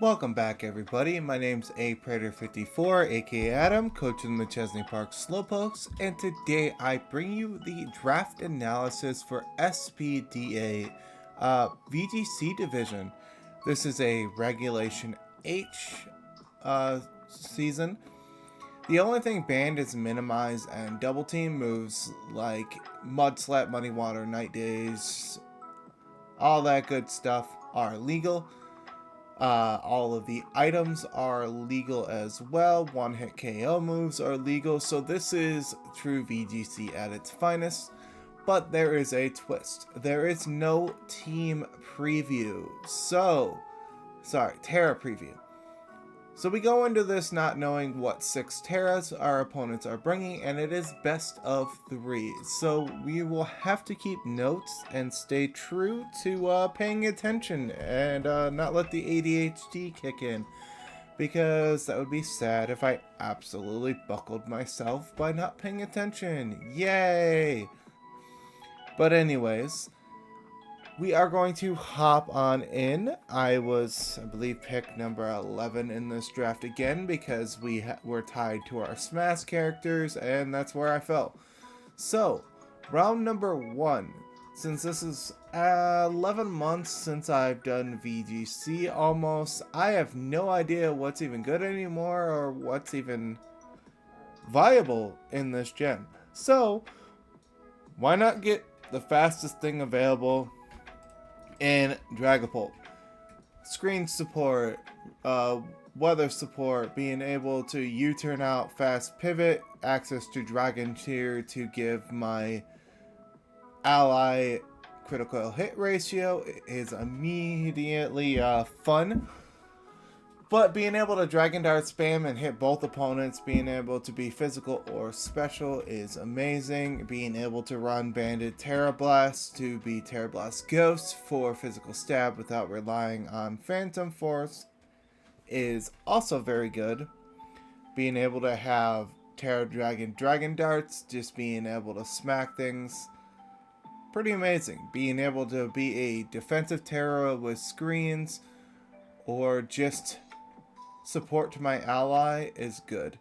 Welcome back, everybody. My name's APredator54, aka Adam, coach in the Chesney Park Slowpokes, and today I bring you the draft analysis for SPDA VGC division. This is a Regulation H season. The only thing banned is minimize and double team moves like Mudslap, Muddy Water, Night Days, all that good stuff are legal. All of the items are legal as well. One-hit KO moves are legal. So this is true VGC at its finest. But there is a twist. There is no team preview. Terra preview. So we go into this not knowing what 6 Terras our opponents are bringing, and it is best of 3. So we will have to keep notes and stay true to paying attention and not let the ADHD kick in, because that would be sad if I absolutely buckled myself by not paying attention. Yay! But anyways, we are going to hop on in. I believe, pick number 11 in this draft again because we were tied to our Smash characters, and that's where I fell. So, round number 1. Since this is 11 months since I've done VGC almost, I have no idea what's even good anymore or what's even viable in this gen. So, why not get the fastest thing available in Dragapult? Screen support, weather support, being able to U-turn out, fast pivot, access to Dragon Tier to give my ally critical hit ratio is immediately fun. But being able to Dragon Dart spam and hit both opponents, being able to be physical or special is amazing. Being able to run Banded Terra Blast to be Terra Blast Ghost for physical stab without relying on Phantom Force is also very good. Being able to have Terra Dragon Darts, just being able to smack things, pretty amazing. Being able to be a defensive Terra with screens or just support to my ally is good.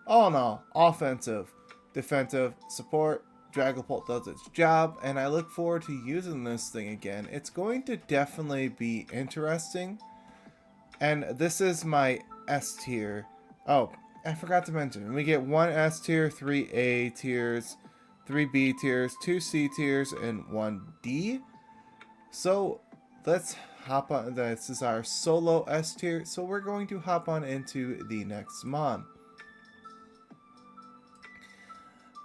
All in all, offensive, defensive, support, Dragapult does its job, and I look forward to using this thing again. It's going to definitely be interesting. And this is my S tier. Oh, I forgot to mention, we get 1 S tier, 3 A tiers, 3 B tiers, 2 C tiers, and 1 D. So let's hop on. This is our solo S tier, so we're going to hop on into the next mon.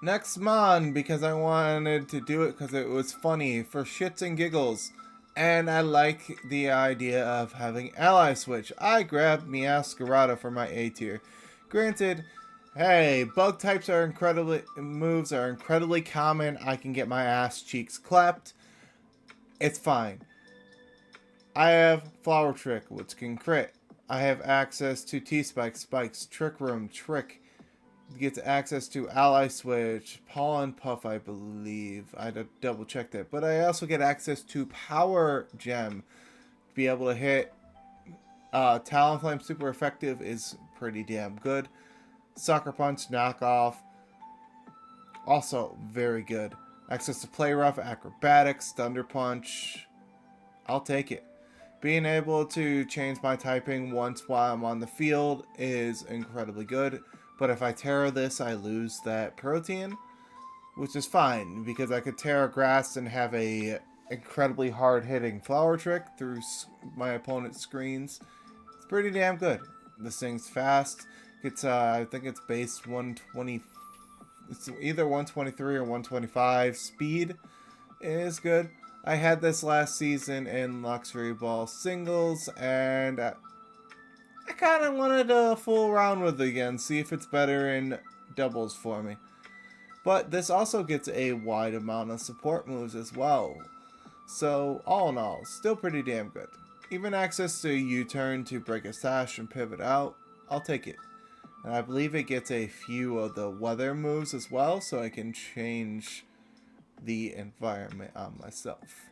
Next mon, because I wanted to do it because it was funny for shits and giggles, and I like the idea of having ally switch. I grabbed Meowscarada for my A tier. Granted, hey, bug types are moves are incredibly common. I can get my ass cheeks clapped. It's fine. I have Flower Trick, which can crit. I have access to T-Spike, Spikes, Trick Room, Trick. Gets access to Ally Switch, Pollen Puff, I believe. I had to double check that. But I also get access to Power Gem. To be able to hit Talonflame super effective is pretty damn good. Sucker Punch, Knockoff. Also very good. Access to Play Rough, Acrobatics, Thunder Punch. I'll take it. Being able to change my typing once while I'm on the field is incredibly good. But if I Terra this, I lose that protein, which is fine because I could Terra Grass and have a incredibly hard-hitting Flower Trick through my opponent's screens. It's pretty damn good. This thing's fast. It's I think it's base 120. It's either 123 or 125. Speed is good. I had this last season in Luxury Ball singles, and I kind of wanted to fool around with it again, see if it's better in doubles for me. But this also gets a wide amount of support moves as well. So, all in all, still pretty damn good. Even access to U-turn to break a sash and pivot out, I'll take it. And I believe it gets a few of the weather moves as well, so I can change the environment on myself.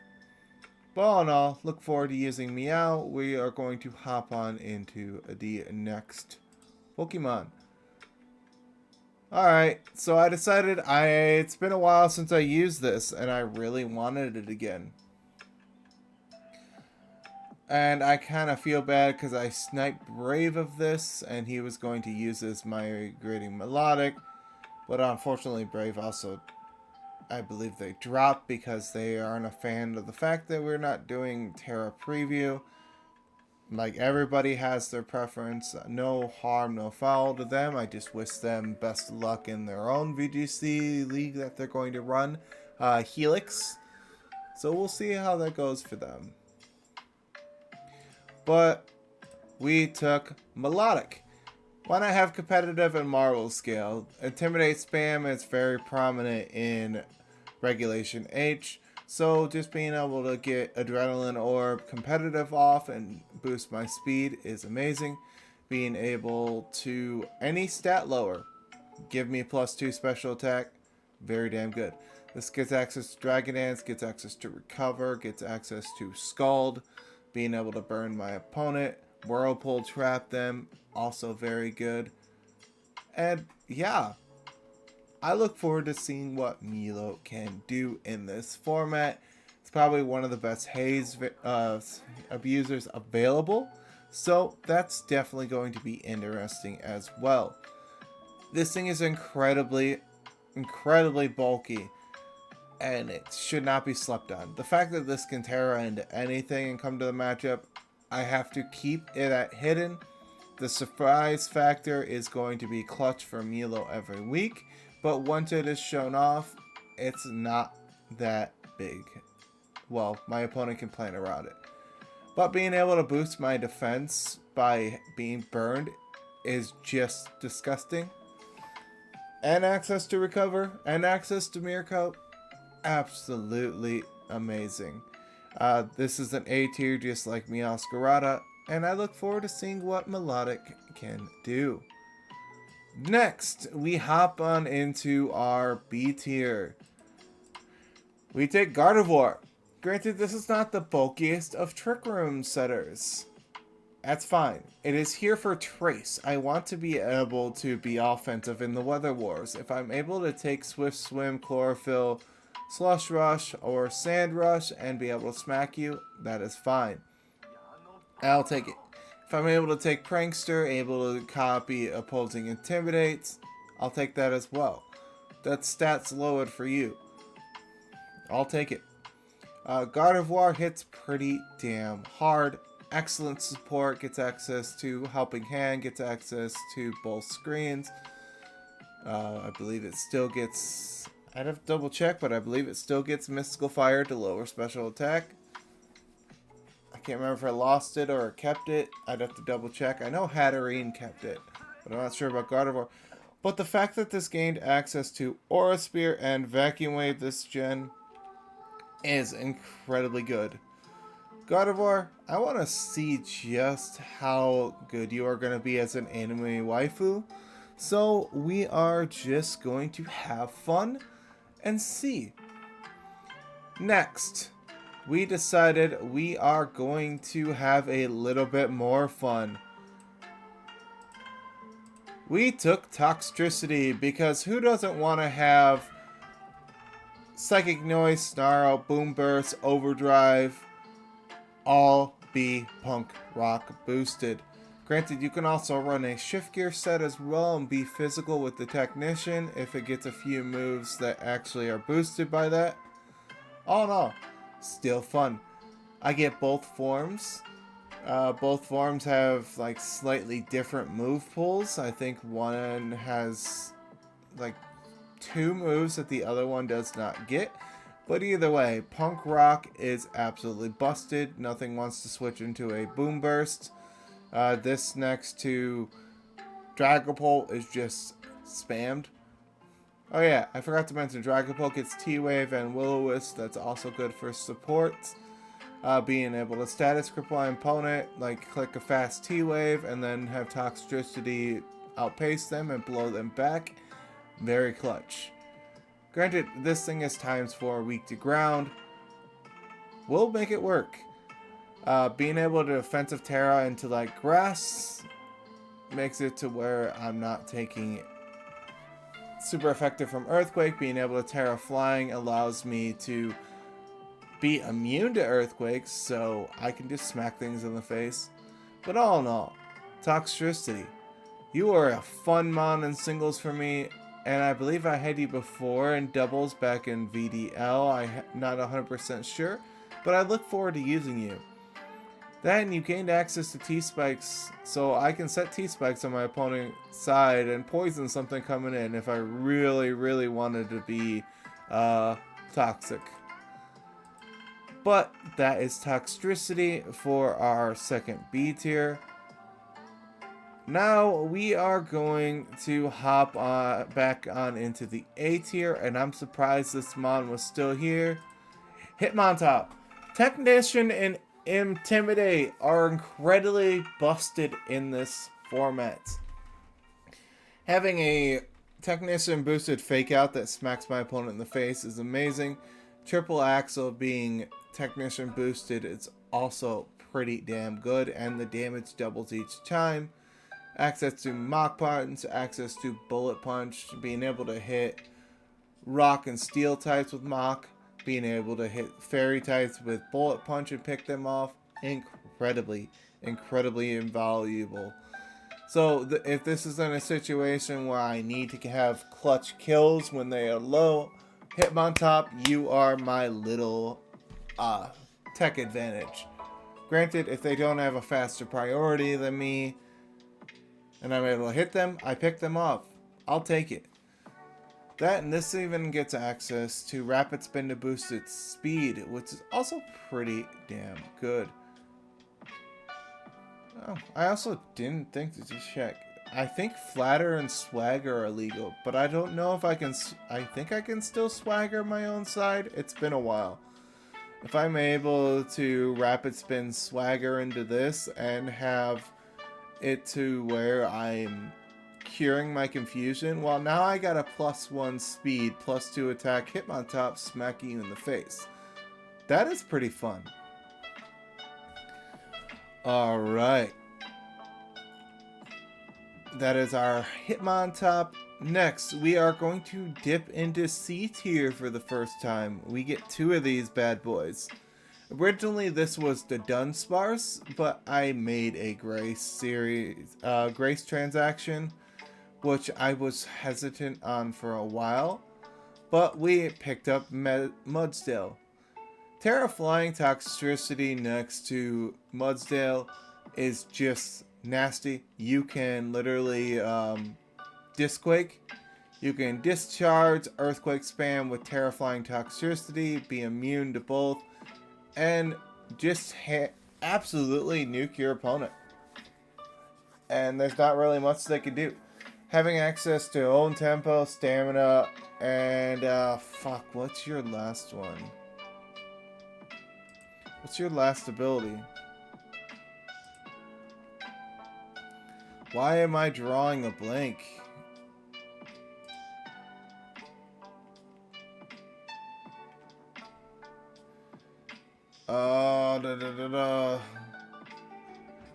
But all in all, look forward to using Meow. We are going to hop on into the next Pokemon. Alright, so I decided it's been a while since I used this, and I really wanted it again. And I kind of feel bad because I sniped Brave of this, and he was going to use this migrating melodic. But unfortunately, Brave also, I believe they dropped because they aren't a fan of the fact that we're not doing Terra Preview. Like, everybody has their preference. No harm, no foul to them. I just wish them best of luck in their own VGC league that they're going to run. Helix. So we'll see how that goes for them. But we took Melodic. Why not have competitive and Marvel scale? Intimidate spam is very prominent in Regulation H. So just being able to get Adrenaline Orb competitive off and boost my speed is amazing. Being able to any stat lower, give me +2 special attack, very damn good. This gets access to Dragon Dance, gets access to Recover, gets access to Scald, being able to burn my opponent, Whirlpool trap them, also very good. And yeah, I look forward to seeing what Milo can do in this format. It's probably one of the best Haze abusers available, so that's definitely going to be interesting as well. This thing is incredibly bulky, and it should not be slept on. The fact that this can Terra into anything and come to the matchup, I have to keep it at hidden. The surprise factor is going to be clutch for Milo every week, but once it is shown off, it's not that big. Well, my opponent can plan around it. But being able to boost my defense by being burned is just disgusting. And access to Recover, and access to Mirror Coat, absolutely amazing. This is an A tier just like Meowscarada, and I look forward to seeing what Melodic can do. Next, we hop on into our B tier. We take Gardevoir. Granted, this is not the bulkiest of Trick Room setters. That's fine. It is here for Trace. I want to be able to be offensive in the Weather Wars. If I'm able to take Swift Swim, Chlorophyll, Slush Rush, or Sand Rush and be able to smack you, that is fine. I'll take it. If I'm able to take Prankster, able to copy opposing Intimidates, I'll take that as well. That's stats lowered for you. I'll take it. Gardevoir hits pretty damn hard. Excellent support, gets access to Helping Hand, gets access to both screens. I believe it still gets... I'd have to double check, but I believe it still gets Mystical Fire to lower special attack. I can't remember if I lost it or kept it. I'd have to double check. I know Hatterene kept it, but I'm not sure about Gardevoir. But the fact that this gained access to Aura Spear and Vacuum Wave this gen is incredibly good. Gardevoir, I want to see just how good you are going to be as an anime waifu. So we are just going to have fun and see. Next, we decided we are going to have a little bit more fun. We took Toxtricity because who doesn't want to have Psychic Noise, Snarl, Boom Burst, Overdrive, all be punk rock boosted. Granted, you can also run a shift gear set as well and be physical with the Technician if it gets a few moves that actually are boosted by that. All in all, still fun. I get both forms. Both forms have like slightly different move pools. I think one has like 2 moves that the other one does not get. But either way, Punk Rock is absolutely busted. Nothing wants to switch into a Boom Burst. This next to Dragapult is just spammed. Oh yeah, I forgot to mention Dragapult gets T-Wave and Will-O-Wisp. That's also good for support. Being able to status cripple my opponent, like click a fast T-Wave and then have Toxtricity outpace them and blow them back. Very clutch. Granted, this thing is ×4 weak to ground. we'll make it work. Being able to defensive Terra into like grass makes it to where I'm not taking super effective from Earthquake. Being able to Terra flying allows me to be immune to earthquakes, so I can just smack things in the face. But all in all, Toxtricity, you are a fun mon in singles for me, and I believe I had you before in doubles back in VDL. I'm not 100% sure, but I look forward to using you. Then you gained access to T-Spikes, so I can set T-Spikes on my opponent's side and poison something coming in if I really, really wanted to be toxic. But that is Toxtricity for our second B tier. Now we are going to hop back on into the A tier, and I'm surprised this mon was still here. Hitmontop, Technician, and Intimidate are incredibly busted in this format. Having a Technician boosted fake out that smacks my opponent in the face is amazing. Triple Axle being Technician boosted, it's also pretty damn good, and the damage doubles each time. Access to Mach Punch, access to Bullet Punch, being able to hit Rock and Steel types with Mach, being able to hit Fairy types with Bullet Punch and pick them off, incredibly invaluable. So if this is in a situation where I need to have clutch kills when they are low, Hitmontop, you are my little tech advantage. Granted, if they don't have a faster priority than me, and I'm able to hit them, I pick them off. I'll take it. That, and this even gets access to Rapid Spin to boost its speed, which is also pretty damn good. Oh, I also didn't think to just check. I think Flatter and Swagger are illegal, but I don't know if I can. I think I can still Swagger my own side. It's been a while. If I'm able to Rapid Spin Swagger into this and have it to where I'm curing my confusion, well, now I got a +1 speed, +2 attack, Hitmontop, smacking you in the face. That is pretty fun. Alright. That is our Hitmontop. Next, we are going to dip into C tier for the first time. We get 2 of these bad boys. Originally, this was the Dunsparce, but I made a Grace transaction, which I was hesitant on for a while, but we picked up Mudsdale. Terra Flying Toxtricity next to Mudsdale is just nasty. You can literally Disquake. You can discharge Earthquake spam with Terra Flying Toxtricity, be immune to both, and just absolutely nuke your opponent. And there's not really much they can do. Having access to own tempo, stamina, and fuck, what's your last one? What's your last ability? Why am I drawing a blank?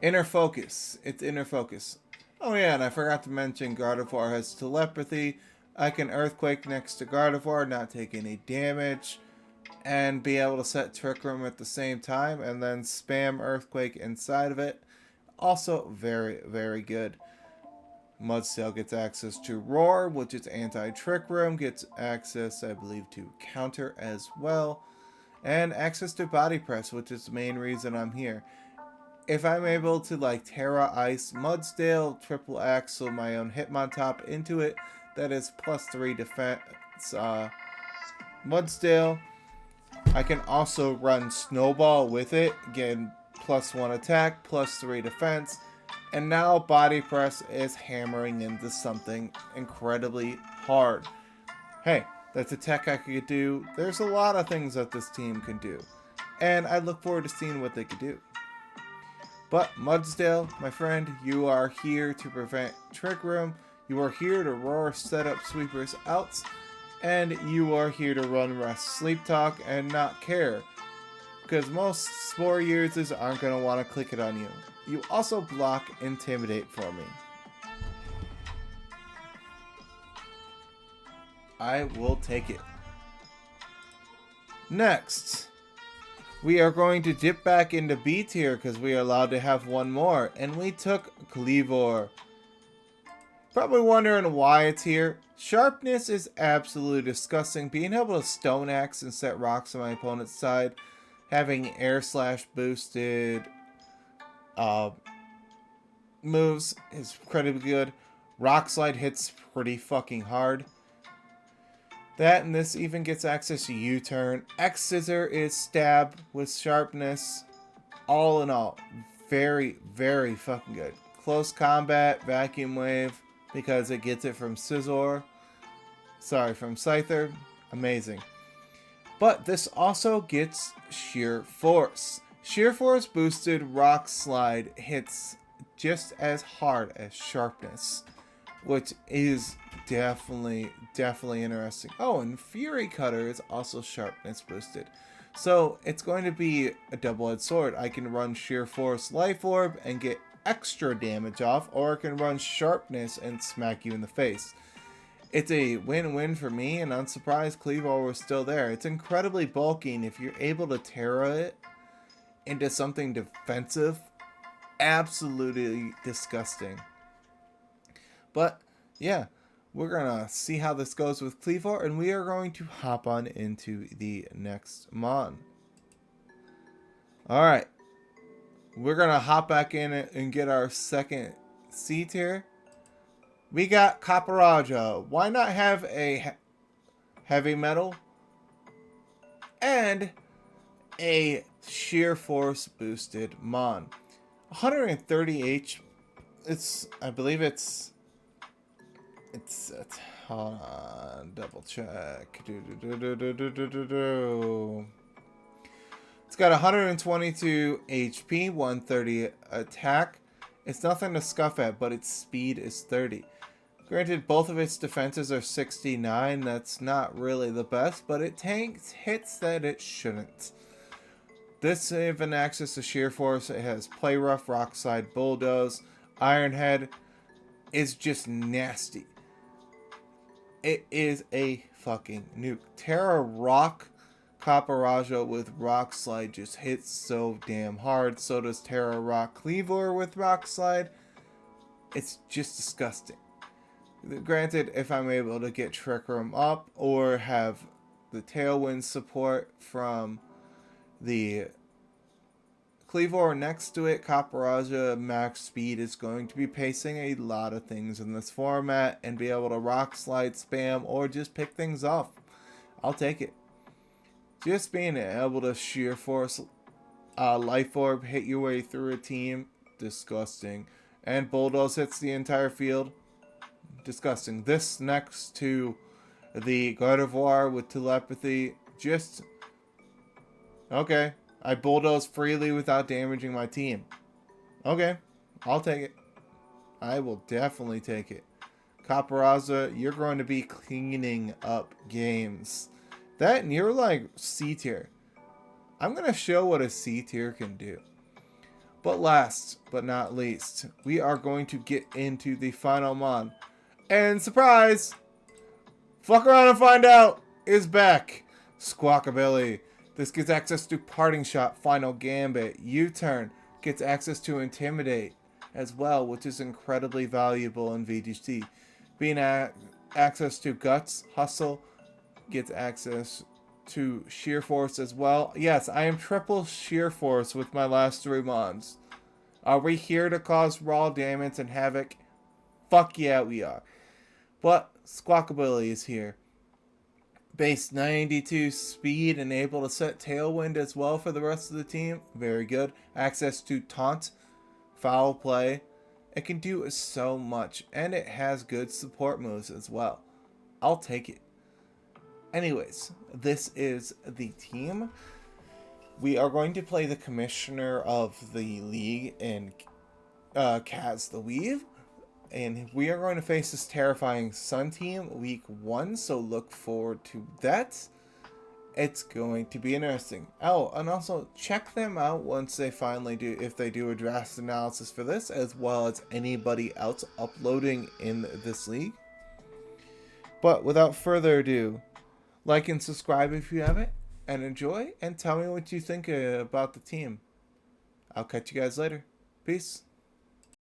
Inner Focus. It's Inner Focus. Oh yeah, and I forgot to mention Gardevoir has Telepathy. I can Earthquake next to Gardevoir, not take any damage, and be able to set Trick Room at the same time, and then spam Earthquake inside of it. Also very, very good. Mudsdale gets access to Roar, which is anti-Trick Room, gets access, I believe, to Counter as well, and access to Body Press, which is the main reason I'm here. If I'm able to like Terra Ice Mudsdale, Triple Axle my own Hitmontop into it, that is +3 defense Mudsdale. I can also run Snowball with it, again +1 attack, +3 defense, and now Body Press is hammering into something incredibly hard. Hey, that's a tech I could do. There's a lot of things that this team can do, and I look forward to seeing what they could do. But Mudsdale, my friend, you are here to prevent Trick Room, you are here to Roar setup sweepers outs, and you are here to run Rest Sleep Talk and not care. because most Spore users aren't going to want to click it on you. You also block Intimidate for me. I will take it. Next, we are going to dip back into B tier because we are allowed to have one more, and we took Cleavor. Probably wondering why it's here. Sharpness is absolutely disgusting. Being able to Stone Axe and set rocks on my opponent's side, having Air Slash boosted moves is incredibly good. Rock Slide hits pretty fucking hard. That and this even gets access to U-turn. X Scissor is stab with sharpness. All in all, very, very fucking good. Close combat, vacuum wave, because it gets it from Scizor. Sorry, from Scyther. Amazing. But this also gets Sheer Force. Sheer Force boosted Rock Slide hits just as hard as Sharpness, which is definitely interesting. Oh, and Fury Cutter is also Sharpness boosted. So it's going to be a double-edged sword. I can run Sheer Force Life Orb and get extra damage off, or I can run Sharpness and smack you in the face. It's a win-win for me, and I'm surprised Cleavor was still there. It's incredibly bulky, and if you're able to Terra it into something defensive, absolutely disgusting. But yeah, we're gonna see how this goes with Cleavor, and we are going to hop on into the next Mon. Alright, we're gonna hop back in and get our second C tier. We got Caparaja. Why not have a heavy metal and a sheer force boosted Mon? 130 H. I believe it's hold on, double check. It's got 122 HP, 130 attack. It's nothing to scuff at, but its speed is 30. Granted, both of its defenses are 69. That's not really the best, but it tanks hits that it shouldn't. This even access to Sheer Force. It has Play Rough, Rock Slide, Bulldoze. Iron Head is just nasty. It is a fucking nuke. Terra Rock Caparaja with Rock Slide just hits so damn hard. So does Terra Rock Cleavor with Rock Slide. It's just disgusting. Granted, if I'm able to get Trick Room up or have the Tailwind support from the Cleavor next to it, Caparaja max speed is going to be pacing a lot of things in this format and be able to Rock Slide spam or just pick things off. I'll take it. Just being able to Sheer Force Life Orb, hit your way through a team, disgusting. And Bulldoze hits the entire field, disgusting. This next to the Gardevoir with Telepathy, just okay. I Bulldoze freely without damaging my team. Okay, I'll take it. I will definitely take it. Caparaza, you're going to be cleaning up games. That and you're like C tier. I'm going to show what a C tier can do. But last but not least, we are going to get into the final Mon. And surprise! Fuck around and find out! Is back! Squawkabilly. This gets access to Parting Shot, Final Gambit, U-Turn. Gets access to Intimidate as well, which is incredibly valuable in VGC. Being access to Guts, Hustle, gets access to Sheer Force as well. Yes, I am triple Sheer Force with my last 3 Mons. Are we here to cause raw damage and havoc? Fuck yeah, we are. But Squawkabilly is here. Base 92 speed and able to set Tailwind as well for the rest of the team. Very good. Access to Taunt, Foul Play. It can do so much. And it has good support moves as well. I'll take it. Anyways, this is the team. We are going to play the commissioner of the league in Kaz the Weave. And we are going to face this terrifying Sun team week 1, so look forward to that. It's going to be interesting. Oh, and also check them out once they finally do, if they do a draft analysis for this, as well as anybody else uploading in this league. But without further ado, like and subscribe if you haven't, and enjoy, and tell me what you think about the team. I'll catch you guys later. Peace.